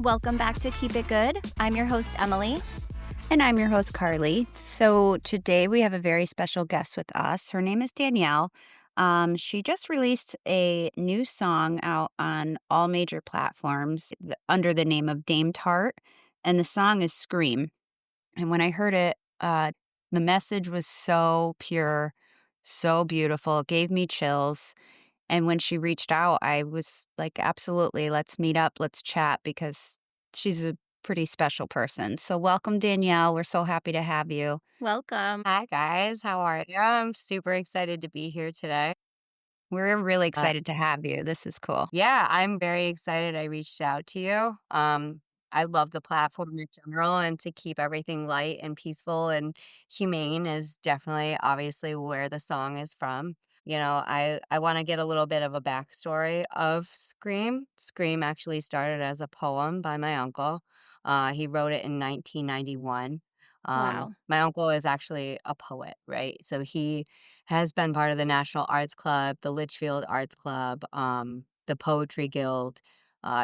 Welcome back to Keep It Good. I'm your host, Emily. And I'm your host, Carly. So today we have a very special guest with us. Her name is Danielle. She just released a new song out on all major platforms under the name of Dame Tart, and the song is Scream. And when I heard it, the message was so pure, so beautiful, it gave me chills. And when she reached out, I was like, absolutely, let's meet up, let's chat because she's a pretty special person. So, welcome, Danielle. We're so happy to have you. Welcome. Hi guys, how are you? I'm super excited to be here today. We're really Uh, excited to have you. This is cool. yeah, I'm very excited I reached out to you. I love the platform in general, and to keep everything light and peaceful and humane is definitely obviously where the song is from. I want to get a little bit of a backstory of Scream. Scream actually started as a poem by my uncle. He wrote it in 1991. Wow. My uncle is actually a poet, right? So he has been part of the National Arts Club, the Litchfield Arts Club, the Poetry Guild.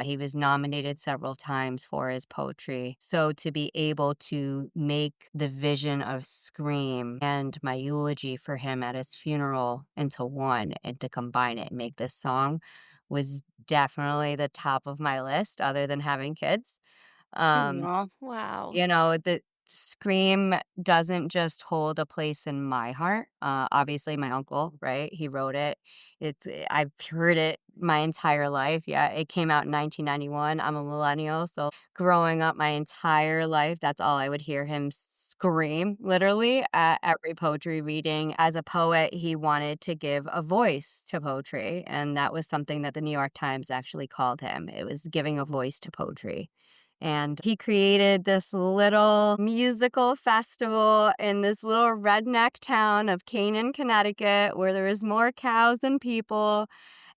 He was nominated several times for his poetry. So to be able to make the vision of Scream and my eulogy for him at his funeral into one and to combine it and make this song was definitely the top of my list, other than having kids. Um, Aw. the Scream doesn't just hold a place in my heart. Obviously, my uncle, right? He wrote it. I've heard it my entire life. Yeah, it came out in 1991. I'm a millennial, so growing up my entire life, that's all I would hear him scream, literally, at every poetry reading. As a poet, he wanted to give a voice to poetry, and that was something that the New York Times actually called him. It was giving a voice to poetry. And he created this little musical festival in this little redneck town of Canaan, Connecticut, where there was more cows than people.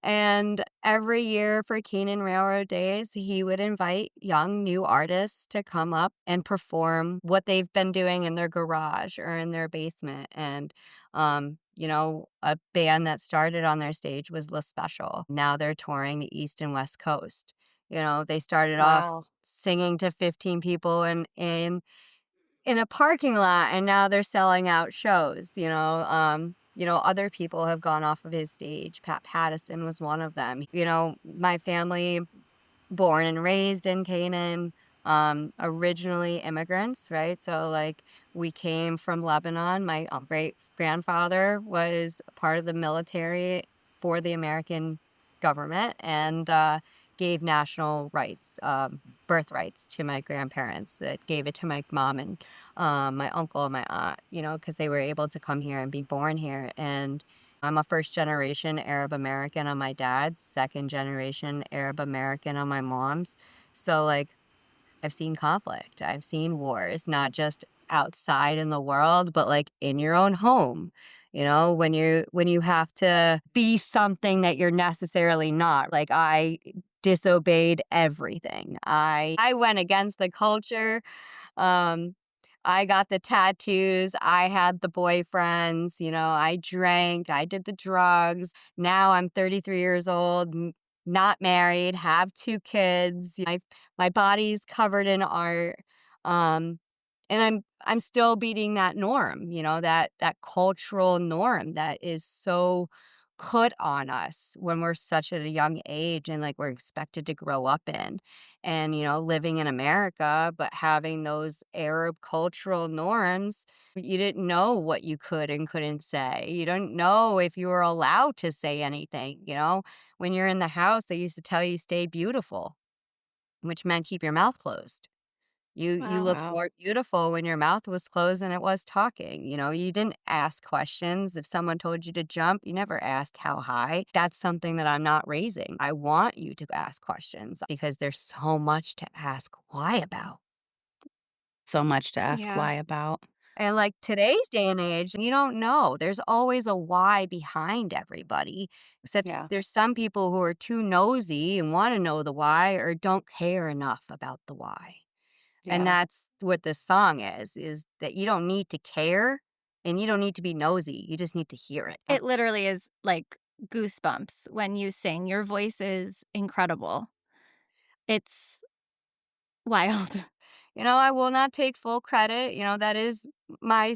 And every year for Canaan Railroad Days, he would invite young new artists to come up and perform what they've been doing in their garage or in their basement. And, a band that started on their stage was La Special. Now they're touring the East and West Coast. They started off Wow. singing to 15 people in a parking lot, and now they're selling out shows. Other people have gone off of his stage. Pat Pattison was one of them. My family, born and raised in Canaan, originally immigrants, right? So, like, we came from Lebanon. My great grandfather was part of the military for the American government, and gave national rights, birthrights to my grandparents, that gave it to my mom and my uncle and my aunt, because they were able to come here and be born here. And I'm a first generation Arab American on my dad's, second generation Arab American on my mom's. So, like, I've seen conflict. I've seen wars, not just outside in the world, but like in your own home. When you have to be something that you're necessarily not. Like, I disobeyed everything. I went against the culture. Um, I got the tattoos, I had the boyfriends, I drank, I did the drugs. Now I'm 33 years old, not married, have 2 kids. My body's covered in art. Um, and I'm still beating that norm, that cultural norm that is so put on us when we're such at a young age, and like we're expected to grow up in. And living in America but having those Arab cultural norms, you didn't know what you could and couldn't say. You don't know if you were allowed to say anything. When you're in the house, they used to tell you stay beautiful, which meant keep your mouth closed. You Wow. looked Wow. more beautiful when your mouth was closed than it was talking. You didn't ask questions. If someone told you to jump, you never asked how high. That's something that I'm not raising. I want you to ask questions because there's so much to ask why about. So much to ask Yeah. why about. And like today's day and age, you don't know. There's always a why behind everybody. Except Yeah. there's some people who are too nosy and want to know the why, or don't care enough about the why. And Yeah. that's what this song is that you don't need to care and you don't need to be nosy. You just need to hear it. It literally is like goosebumps when you sing. Your voice is incredible. It's Wild. I will not take full credit. That is my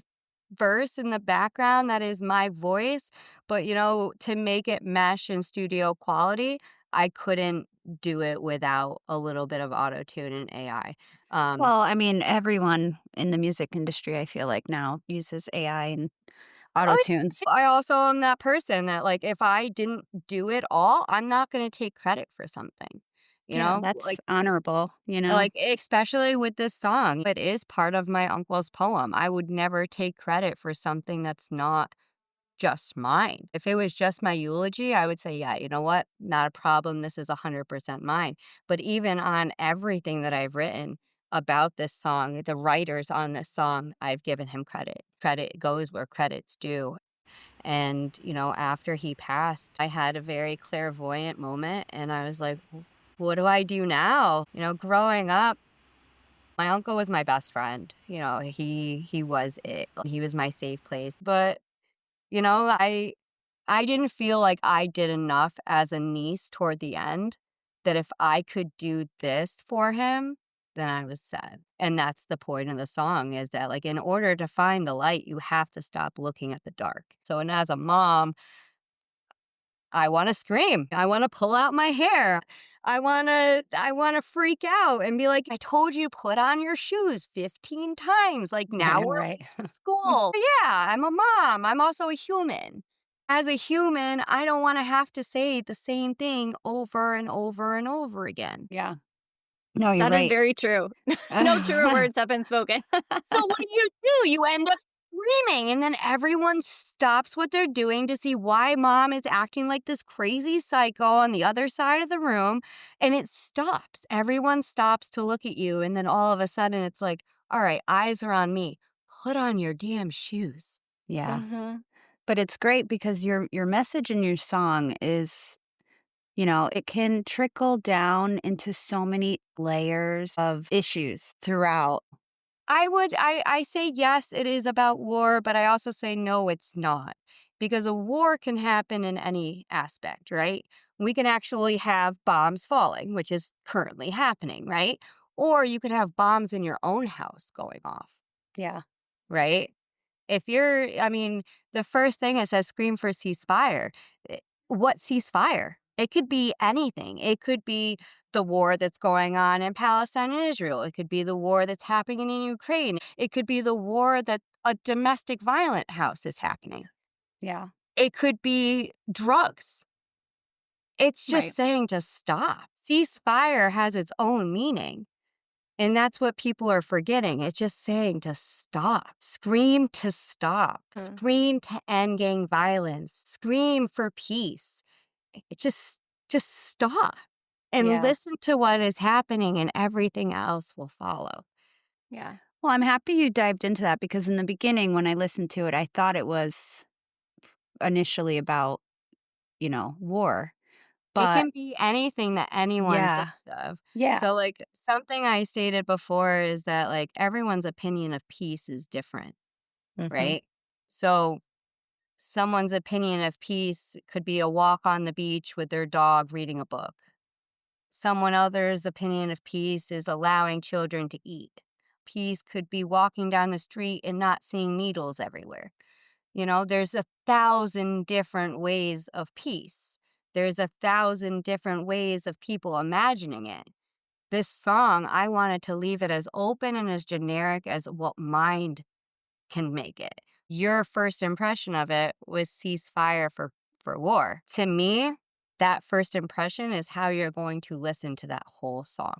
verse in the background, that is my voice. But, to make it mesh in studio quality, I couldn't do it without a little bit of auto tune and AI. Um, Well, I mean, everyone in the music industry, I feel like now uses AI and auto oh, tunes. yeah. I also am that person that, like, if I didn't do it all, I'm not going to take credit for something. You Yeah, know, that's honorable, you know? Like, especially with this song, it is part of my uncle's poem. I would never take credit for something that's not just mine. If it was just my eulogy, I would say, yeah, you know what? Not a problem. This is 100% mine. But even on everything that I've written about this song, the writers on this song, I've given him credit. Credit goes where credit's due. And, after he passed, I had a very clairvoyant moment and I was like, what do I do now? Growing up, my uncle was my best friend. He was it. He was my safe place. But, I didn't feel like I did enough as a niece toward the end that if I could do this for him, then I was set. And that's the point of the song is that, like, in order to find the light, you have to stop looking at the dark. So, and as a mom, I wanna scream. I wanna pull out my hair. I wanna freak out and be like, "I told you put on your shoes 15 times, like, I now know, we're right? to school." Yeah, I'm a mom. I'm also a human. As a human, I don't wanna have to say the same thing over and over and over again. Yeah. No, you're That is right. very true. No truer words have been spoken. So what do? You end up screaming, and then everyone stops what they're doing to see why mom is acting like this crazy psycho on the other side of the room, and it stops. Everyone stops to look at you, and then all of a sudden it's like, "All right, eyes are on me. Put on your damn shoes." Yeah. Mhm. But it's great because your message in your song is, it can trickle down into so many layers of issues throughout. I say yes, it is about war, but I also say no, it's not. Because a war can happen in any aspect, right? We can actually have bombs falling, which is currently happening, right? Or you could have bombs in your own house going off, Yeah. right? I mean, the first thing it says scream for ceasefire. What ceasefire? It could be anything. It could be the war that's going on in Palestine and Israel. It could be the war that's happening in Ukraine. It could be the war that a domestic violent house is happening. Yeah. It could be drugs. It's just Right. saying to stop. Ceasefire has its own meaning. And that's what people are forgetting. It's just saying to stop. Scream to stop. Mm. Scream to end gang violence. Scream for peace. It just stop and Yeah. listen to what is happening and everything else will follow. Yeah. Well, I'm happy you dived into that because in the beginning when I listened to it, I thought it was initially about, war. It But can be anything that anyone yeah. thinks of. Yeah. So, like, something I stated before is that, like, everyone's opinion of peace is different, Mhm. right? So someone's opinion of peace could be a walk on the beach with their dog reading a book. Someone other's opinion of peace is allowing children to eat. Peace could be walking down the street and not seeing needles everywhere. There's 1,000 different ways of peace. There's 1,000 different ways of people imagining it. This song, I wanted to leave it as open and as generic as what mind can make it. Your first impression of it was ceasefire for war. To me, that first impression is how you're going to listen to that whole song.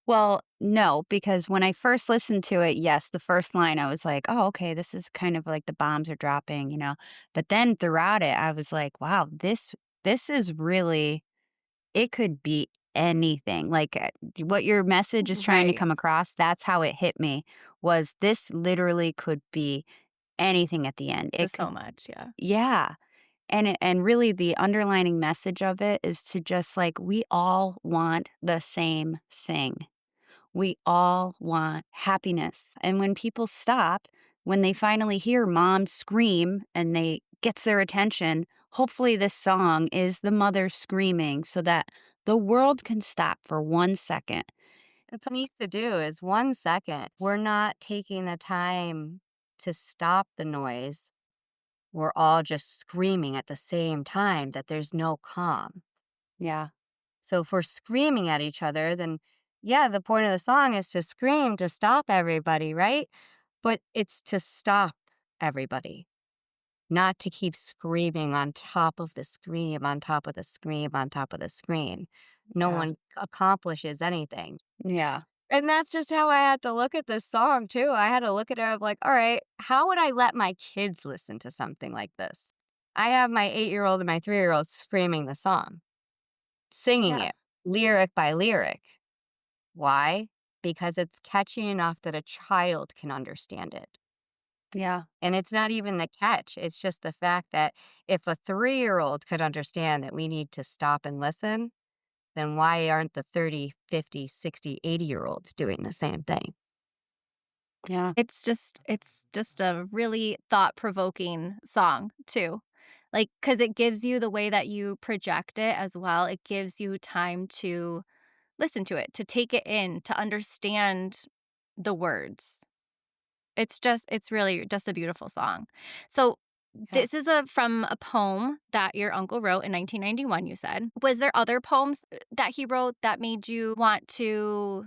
Well, no, because when I first listened to it, yes, the first line I was like, "Oh, okay, this is kind of like the bombs are dropping." But then throughout it, I was like, "Wow, this is really it could be anything." Like what your message is trying to Right. come across, that's how it hit me was this literally could be anything at the end. It Just so could much, yeah. yeah. And really the underlining message of it is to just like we all want the same thing. We all want happiness. And when people stop, when they finally hear mom scream and they gets their attention, hopefully this song is the mother screaming so that the world can stop for 1 second That's what it needs to do is 1 second. We're not taking the time to stop the noise. We're all just screaming at the same time that there's no calm. Yeah. So if we're screaming at each other, then yeah, the point of the song is to scream to stop everybody, right? But it's to stop everybody, not to keep screaming on top of the scream, on top of the scream, on top of the scream. No Yeah. one accomplishes anything. Yeah. And that's just how I had to look at this song too. I had to look at it of like, all right, how would I let my kids listen to something like this? I have my 8-year-old and my 3-year-old screaming the song, singing Yeah. it lyric by lyric. Why? Because it's catchy enough that a child can understand it. Yeah. And it's not even the catch. It's just the fact that if a 3-year-old could understand that we need to stop and listen, then why aren't the 30, 50, 60, 80-year-olds doing the same thing? Yeah. It's just a really thought-provoking song too. Like, cause it gives you the way that you project it as well. It gives you time to listen to it, to take it in, to understand the words. It's really just a beautiful song. So, Yeah. this is from a poem that your uncle wrote in 1991, you said. Was there other poems, that he wrote that made you want to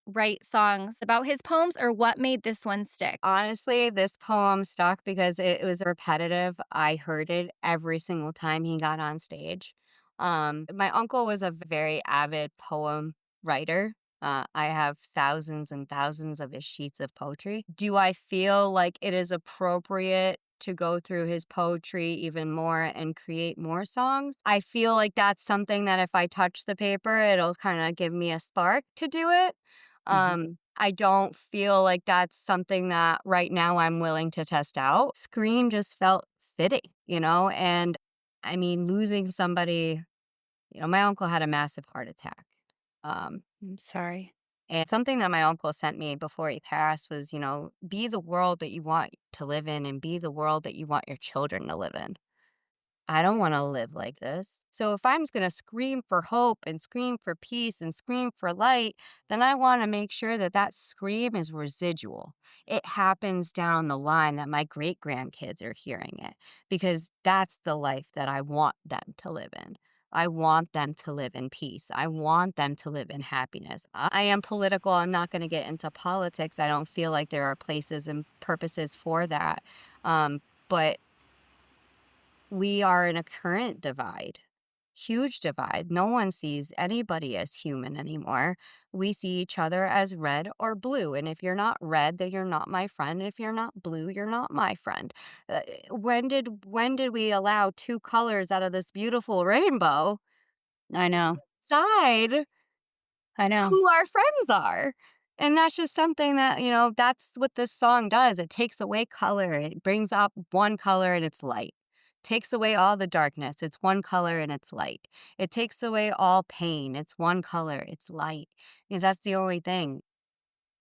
write songs about his poems, or what made this one stick? Honestly, this poem stuck because it was repetitive. I heard it every single time he got on stage. My uncle was a very avid poem writer. I have thousands and thousands of his sheets of poetry. Do I feel like it is appropriate to go through his poetry even more and create more songs? I feel like that's something that if I touch the paper, it'll kind of give me a spark to do it. Mhm. I don't feel like that's something that right now I'm willing to test out. Scream just felt fitting, and I mean, losing somebody, my uncle had a massive heart attack. Um, I'm sorry. and something that my uncle sent me before he passed was, be the world that you want to live in and be the world that you want your children to live in. I don't want to live like this. So if I'm going to scream for hope and scream for peace and scream for light, then I want to make sure that that scream is residual. It happens down the line that my great grandkids are hearing it because that's the life that I want them to live in. I want them to live in peace. I want them to live in happiness. I am political. I'm not going to get into politics. I don't feel like there are places and purposes for that. But we are in a current divide, huge divide. No one sees anybody as human anymore. We see each other as red or blue. And if you're not red, then you're not my friend. And if you're not blue, you're not my friend. When did we allow two colors out of this beautiful rainbow I to know. decide I know. who our friends are? And that's just something that, that's what this song does. It takes away color. It brings up one color and it's light. Takes away all the darkness. It's one color and it's light. It takes away all pain. It's one color. It's light. Because that's the only thing.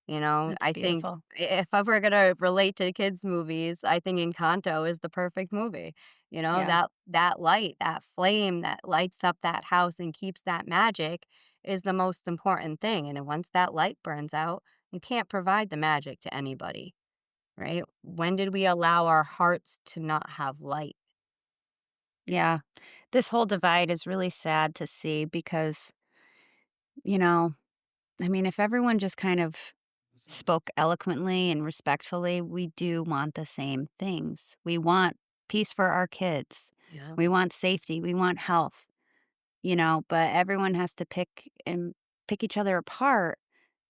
That's I think beautiful. if ever gonna relate to kids' movies, I think Encanto is the perfect movie. Yeah. That light, that flame that lights up that house and keeps that magic is the most important thing. And then once that light burns out, you can't provide the magic to anybody, right? When did we allow our hearts to not have light? Yeah. This whole divide is really sad to see because, you know, I mean, if everyone just kind of spoke eloquently and respectfully, we do want the same things. We want peace for our kids. Yeah. We want safety. We want health, but everyone has to pick each other apart.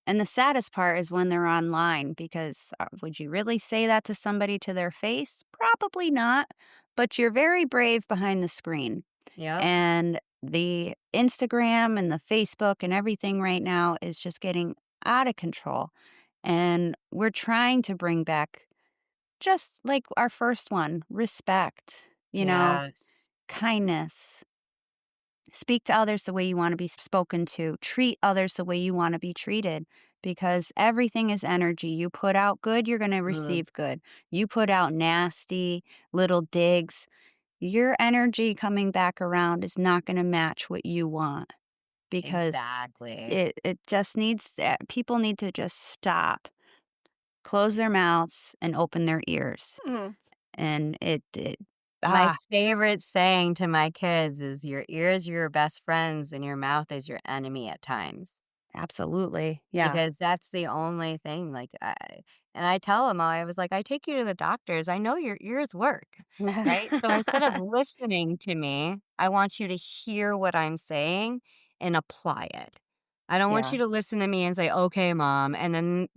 And the saddest part is when they're online because would you really say that to somebody to their face? Probably not, but you're very brave behind the screen. Yep. And the Instagram and the Facebook and everything right now is just getting out of control. And we're trying to bring back just like our first one, respect, Yes. kindness. Speak to others the way you want to be spoken to. Treat others the way you want to be treated because everything is energy. You put out good, you're going to Mm. receive good. You put out nasty little digs, your energy coming back around is not going to match what you want. because Exactly. it just needs people need to just stop, close their mouths, and open their ears. Mhm. And it My ah, favorite saying to my kids is, "Your ears are your best friends, and your mouth is your enemy at times." absolutely. Yeah. Because that's the only thing, like, and I tell them, I was like, "I take you to the doctors, I know your ears work, right? So instead of listening to me, I want you to hear what I'm saying and apply it. I don't want Yeah. you to listen to me and say, 'Okay, mom,' and then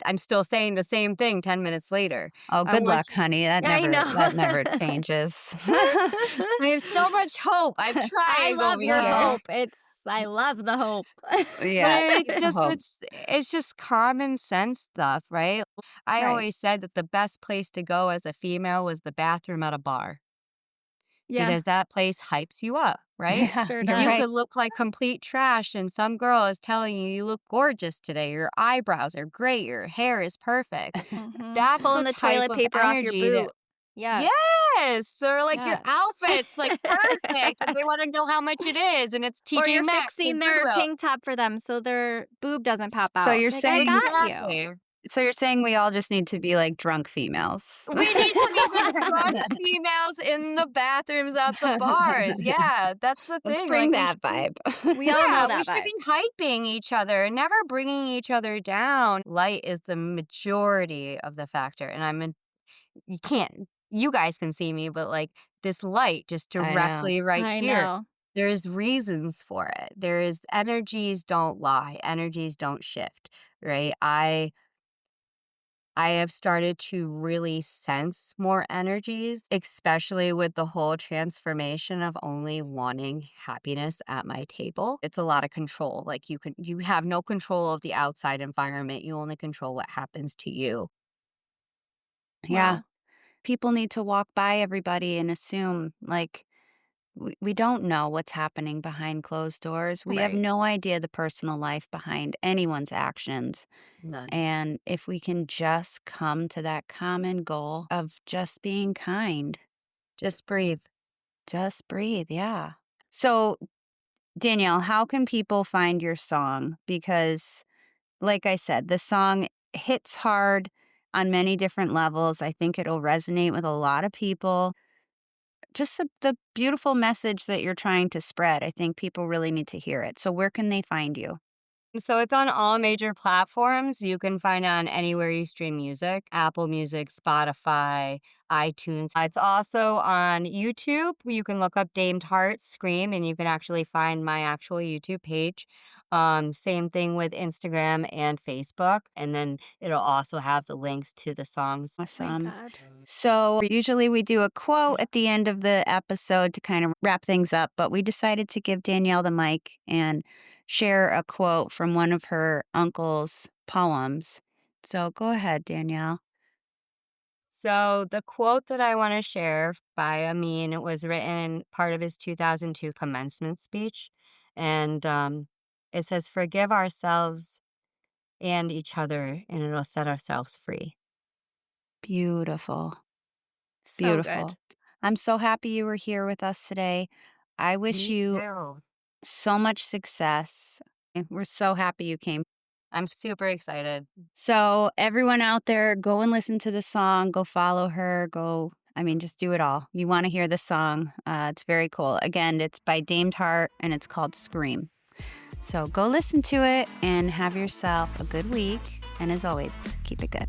I'm still saying the same thing 10 minutes later. Oh, I good want luck, you honey. I That never know. changes. I have so much hope, I'm I trying over love your here. Oh, hope. I love the hope. But yeah. Hope. it's just common sense stuff, right? I Right. always said that the best place to go as a female was the bathroom at a bar Yeah, because that place hypes you up, right? Yeah, sure you're You does. right. could look like complete trash and some girl is telling you you look gorgeous today, your eyebrows are great, your hair is perfect. Mhm. That's Pulling the the type toilet of paper off your energy that boot. Yes, yes, or like your yes. outfits, like perfect. Like they want to know how much it is, and it's Or TJ you're Maxx or fixing their Goodwill. tank top for them so their boob doesn't pop So out. you're Like, "I saying got you." Exactly. we all just need to be like drunk females. We need to be the drunk females in the bathrooms at the bars. Yeah, that's the Let's thing. bring Like that vibe. We all know we that should vibe. be hyping each other and never bringing each other down. Light is the majority of the factor, and you can't. You guys can see me, but like this light just I know. directly right I here. know. There's reasons for it. There is energies don't lie. Energies don't shift. Right. I have started to really sense more energies, especially with the whole transformation of only wanting happiness at my table. It's a lot of control. Like you have no control of the outside environment. You only control what happens to you. Yeah. Wow. People need to walk by everybody and assume, like, we don't know what's happening behind closed doors. We have Right. no idea the personal life behind anyone's actions. None. And if we can just come to that common goal of just being kind, Just breathe. just breathe. Yeah. So, Danielle, how can people find your song? Because, like I said, the song hits hard on many different levels. I think it'll resonate with a lot of people. Just the beautiful message that you're trying to spread. I think people really need to hear it. So, where can they find you? So it's on all major platforms. You can find it on anywhere you stream music, Apple Music, Spotify, iTunes. It's also on YouTube. You can look up Damed Heart Scream and you can actually find my actual YouTube page. Same thing with Instagram and Facebook. And then it'll also have the links to the songs. Thank Awesome. God. So, usually we do a quote at the end of the episode to kind of wrap things up, but we decided to give Danielle the mic and share a quote from one of her uncle's poems. So, go ahead, Danielle. So the quote that I want to share by Amin, it was written part of his 2002 commencement speech. And it says, forgive ourselves and each other, and it'll set ourselves free. Beautiful. So good. Beautiful. I'm so happy you were here with us today. I wish Me you too. so much success. And we're so happy you came. I'm super excited. So, everyone out there, go and listen to the song, go follow her, just do it all. You want to hear the song. It's very cool. Again, it's by Damed Heart and it's called Scream. So, go listen to it and have yourself a good week. And as always, keep it good.